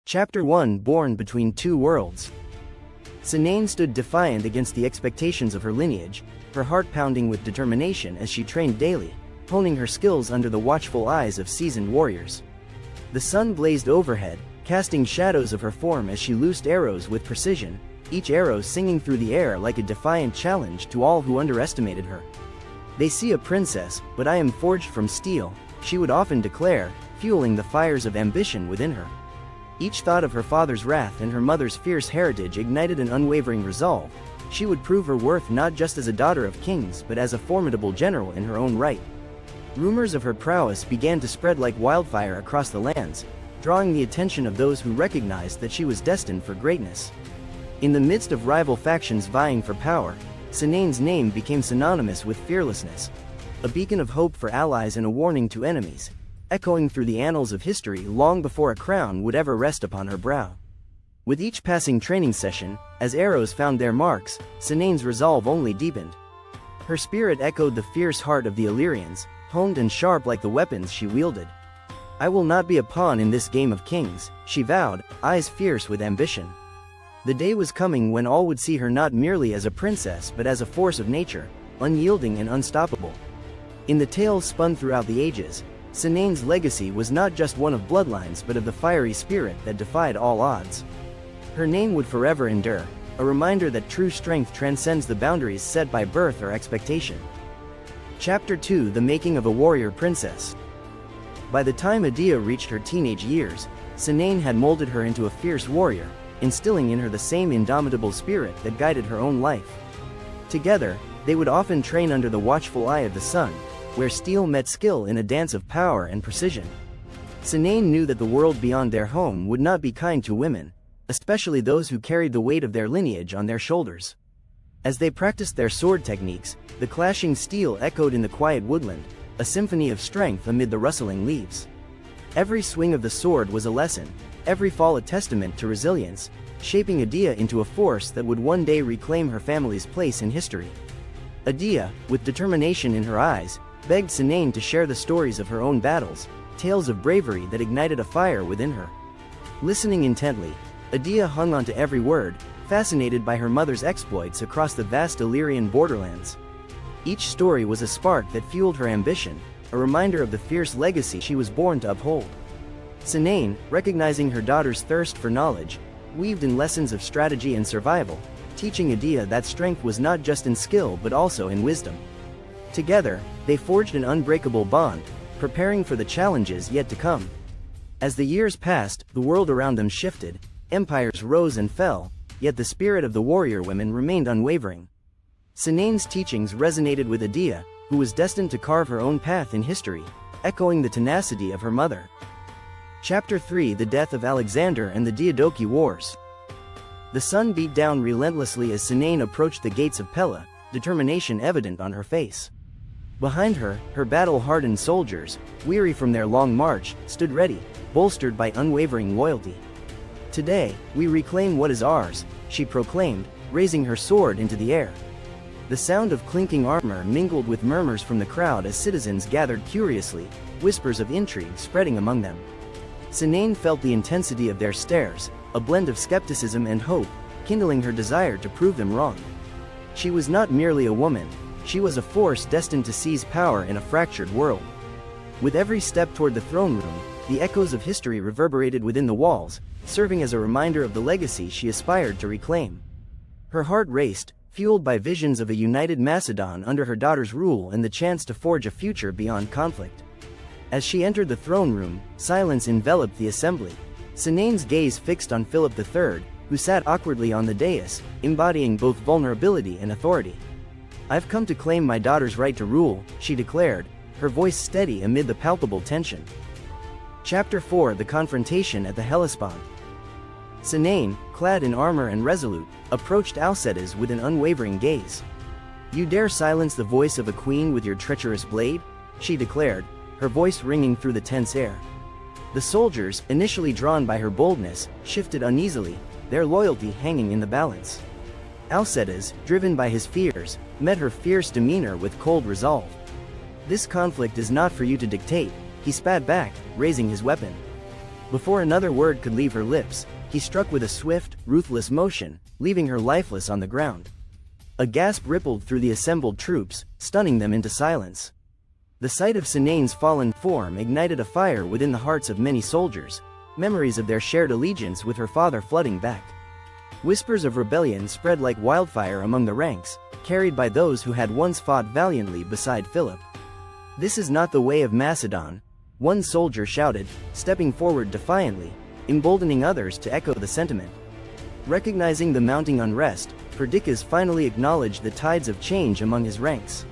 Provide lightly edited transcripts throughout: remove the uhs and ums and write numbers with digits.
Chapter 1 Born Between Two Worlds. Cynane stood defiant against the expectations of her lineage, her heart pounding with determination as she trained daily, honing her skills under the watchful eyes of seasoned warriors. The sun blazed overhead, casting shadows of her form as she loosed arrows with precision, each arrow singing through the air like a defiant challenge to all who underestimated her. "They see a princess, but I am forged from steel," she would often declare, fueling the fires of ambition within her. Each thought of her father's wrath and her mother's fierce heritage ignited an unwavering resolve. She would prove her worth not just as a daughter of kings but as a formidable general in her own right. Rumors of her prowess began to spread like wildfire across the lands, drawing the attention of those who recognized that she was destined for greatness. In the midst of rival factions vying for power, Cynane's name became synonymous with fearlessness, a beacon of hope for allies and a warning to enemies, echoing through the annals of history long before a crown would ever rest upon her brow. With each passing training session, as arrows found their marks, Cynane's resolve only deepened. Her spirit echoed the fierce heart of the Illyrians, honed and sharp like the weapons she wielded. "I will not be a pawn in this game of kings," she vowed, eyes fierce with ambition. The day was coming when all would see her not merely as a princess but as a force of nature, unyielding and unstoppable. In the tales spun throughout the ages, Cynane's legacy was not just one of bloodlines but of the fiery spirit that defied all odds. Her name would forever endure, a reminder that true strength transcends the boundaries set by birth or expectation. Chapter 2 The Making of a Warrior Princess. By the time Adia reached her teenage years, Cynane had molded her into a fierce warrior, instilling in her the same indomitable spirit that guided her own life. Together, they would often train under the watchful eye of the sun, where steel met skill in a dance of power and precision. Cynane knew that the world beyond their home would not be kind to women, especially those who carried the weight of their lineage on their shoulders. As they practiced their sword techniques, the clashing steel echoed in the quiet woodland, a symphony of strength amid the rustling leaves. Every swing of the sword was a lesson, every fall a testament to resilience, shaping Adia into a force that would one day reclaim her family's place in history. Adia, with determination in her eyes, begged Cynane to share the stories of her own battles, tales of bravery that ignited a fire within her. Listening intently, Adia hung on to every word, fascinated by her mother's exploits across the vast Illyrian borderlands. Each story was a spark that fueled her ambition, a reminder of the fierce legacy she was born to uphold. Cynane, recognizing her daughter's thirst for knowledge, weaved in lessons of strategy and survival, teaching Adia that strength was not just in skill but also in wisdom. Together, they forged an unbreakable bond, preparing for the challenges yet to come. As the years passed, the world around them shifted, empires rose and fell, yet the spirit of the warrior women remained unwavering. Cynane's teachings resonated with Adia, who was destined to carve her own path in history, echoing the tenacity of her mother. Chapter 3 The Death of Alexander and the Diadochi Wars. The sun beat down relentlessly as Cynane approached the gates of Pella, determination evident on her face. Behind her, her battle-hardened soldiers, weary from their long march, stood ready, bolstered by unwavering loyalty. "Today, we reclaim what is ours," she proclaimed, raising her sword into the air. The sound of clinking armor mingled with murmurs from the crowd as citizens gathered curiously, whispers of intrigue spreading among them. Cynane felt the intensity of their stares, a blend of skepticism and hope, kindling her desire to prove them wrong. She was not merely a woman, she was a force destined to seize power in a fractured world. With every step toward the throne room, the echoes of history reverberated within the walls, serving as a reminder of the legacy she aspired to reclaim. Her heart raced, fueled by visions of a united Macedon under her daughter's rule and the chance to forge a future beyond conflict. As she entered the throne room, silence enveloped the assembly. Cynane's gaze fixed on Philip III, who sat awkwardly on the dais, embodying both vulnerability and authority. "I've come to claim my daughter's right to rule," she declared, her voice steady amid the palpable tension. Chapter 4 The Confrontation at the Hellespont. Cynane, clad in armor and resolute, approached Alcedes with an unwavering gaze. "You dare silence the voice of a queen with your treacherous blade?" she declared, her voice ringing through the tense air. The soldiers, initially drawn by her boldness, shifted uneasily, their loyalty hanging in the balance. Alcedes, driven by his fears, met her fierce demeanor with cold resolve. "This conflict is not for you to dictate," he spat back, raising his weapon. Before another word could leave her lips, he struck with a swift, ruthless motion, leaving her lifeless on the ground. A gasp rippled through the assembled troops, stunning them into silence. The sight of Cynane's fallen form ignited a fire within the hearts of many soldiers, memories of their shared allegiance with her father flooding back. Whispers of rebellion spread like wildfire among the ranks, carried by those who had once fought valiantly beside Philip. "This is not the way of Macedon," one soldier shouted, stepping forward defiantly, emboldening others to echo the sentiment. Recognizing the mounting unrest, Perdiccas finally acknowledged the tides of change among his ranks.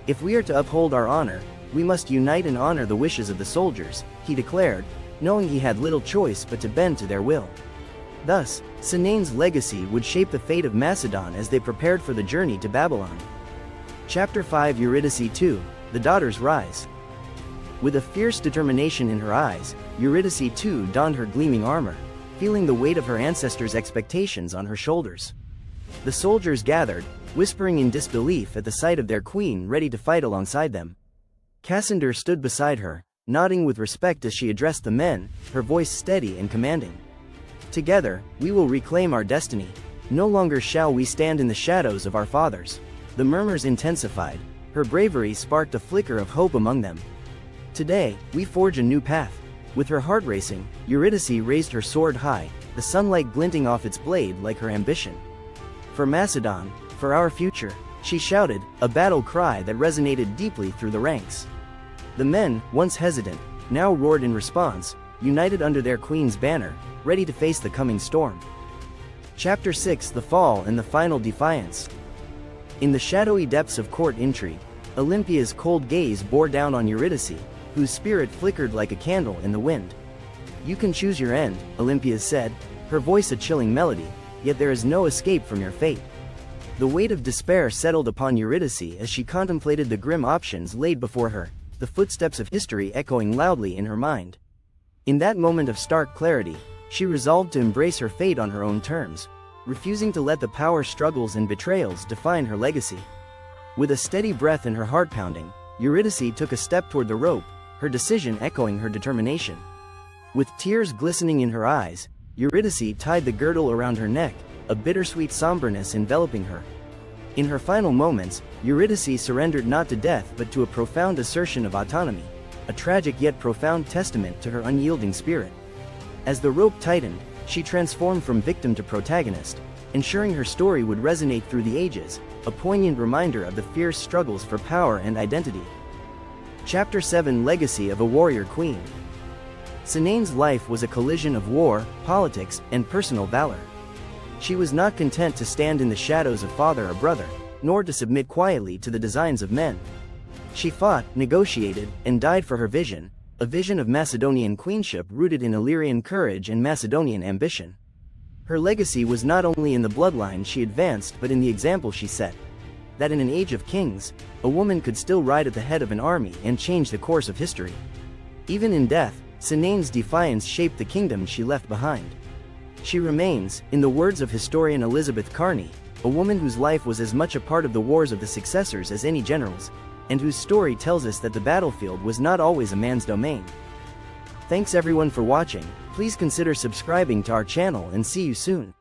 "If we are to uphold our honor, we must unite and honor the wishes of the soldiers," he declared, knowing he had little choice but to bend to their will. Thus, Cynane's legacy would shape the fate of Macedon as they prepared for the journey to Babylon. Chapter 5 Eurydice II, The Daughter's Rise. With a fierce determination in her eyes, Eurydice II donned her gleaming armor, feeling the weight of her ancestors' expectations on her shoulders. The soldiers gathered, whispering in disbelief at the sight of their queen ready to fight alongside them. Cassander stood beside her, nodding with respect as she addressed the men, her voice steady and commanding. "Together, we will reclaim our destiny. No longer shall we stand in the shadows of our fathers." The murmurs intensified. Her bravery sparked a flicker of hope among them. "Today, we forge a new path." With her heart racing, Eurydice raised her sword high, the sunlight glinting off its blade like her ambition. "For Macedon, for our future," she shouted, a battle cry that resonated deeply through the ranks. The men, once hesitant, now roared in response, united under their queen's banner, ready to face the coming storm. Chapter 6 The Fall and the Final Defiance. In the shadowy depths of court intrigue, Olympia's cold gaze bore down on Eurydice, whose spirit flickered like a candle in the wind. "You can choose your end," Olympia said, her voice a chilling melody, "yet there is no escape from your fate." The weight of despair settled upon Eurydice as she contemplated the grim options laid before her, the footsteps of history echoing loudly in her mind. In that moment of stark clarity, she resolved to embrace her fate on her own terms, refusing to let the power struggles and betrayals define her legacy. With a steady breath and her heart pounding, Eurydice took a step toward the rope, her decision echoing her determination. With tears glistening in her eyes, Eurydice tied the girdle around her neck, a bittersweet somberness enveloping her. In her final moments, Eurydice surrendered not to death but to a profound assertion of autonomy, a tragic yet profound testament to her unyielding spirit. As the rope tightened, she transformed from victim to protagonist, ensuring her story would resonate through the ages, a poignant reminder of the fierce struggles for power and identity. Chapter 7 Legacy of a Warrior Queen. Cynane's life was a collision of war, politics, and personal valor. She was not content to stand in the shadows of father or brother, nor to submit quietly to the designs of men. She fought, negotiated, and died for her vision, a vision of Macedonian queenship rooted in Illyrian courage and Macedonian ambition. Her legacy was not only in the bloodline she advanced but in the example she set. That in an age of kings, a woman could still ride at the head of an army and change the course of history. Even in death, Cynane's defiance shaped the kingdom she left behind. She remains, in the words of historian Elizabeth Carney, a woman whose life was as much a part of the wars of the successors as any general's, and whose story tells us that the battlefield was not always a man's domain. Thanks everyone for watching. Please consider subscribing to our channel and see you soon.